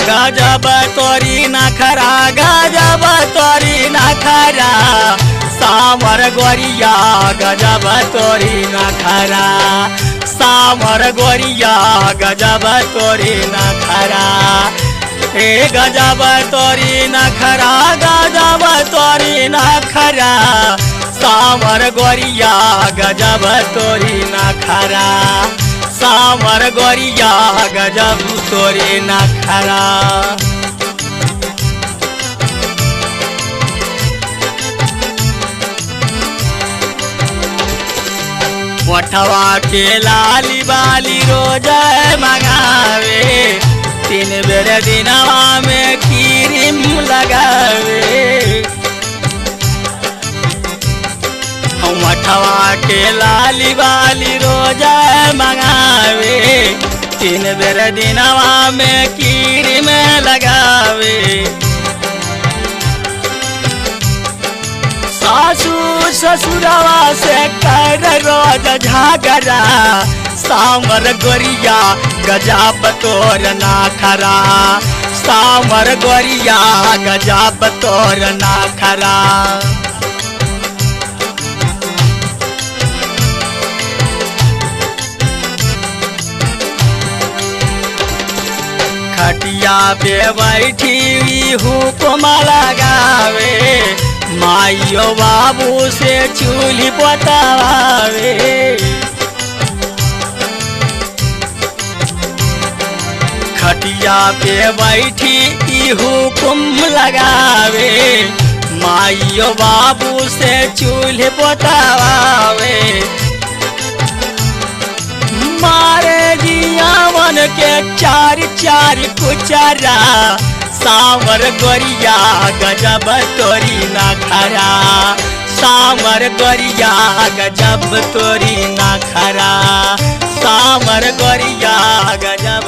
गजब तोरी नखरा गजब तोरी नखरा सामर गोरिया गजब तोरी नखरा सामर गोरिया गजब तोरी नखरा ए गजब तोरी नखरा गजब तोरी नखरा सामर गोरिया गजब तोरी नखरा सामर गोरिया गजब तोरी नखरा। मोठवा के लाली बाली रोज मंगावे 3 बेर दिनवा में क्रीम लगावे मोठवा के लाली बाली रोज मंगावे 3 बेर दिनवा में क्रीम लगावे सासू ससुरवा से कर रोज झगड़ा सामर गोरिया गजब तोर नखरा सामर गोरिया गजब तोर नखरा। खटिया पे बैठी हुक्म लगावे माइयो बाबू से चूल्ही बतावे खटिया पे बैठी हुक्म लगावे माइयो बाबू से चूल्ही बतावे मारे जियावन के 4 कुचरा सामर गोरिया गजब तोरी नखरा सामर गोरिया गजब तोरी नखरा सामर गोरिया गजब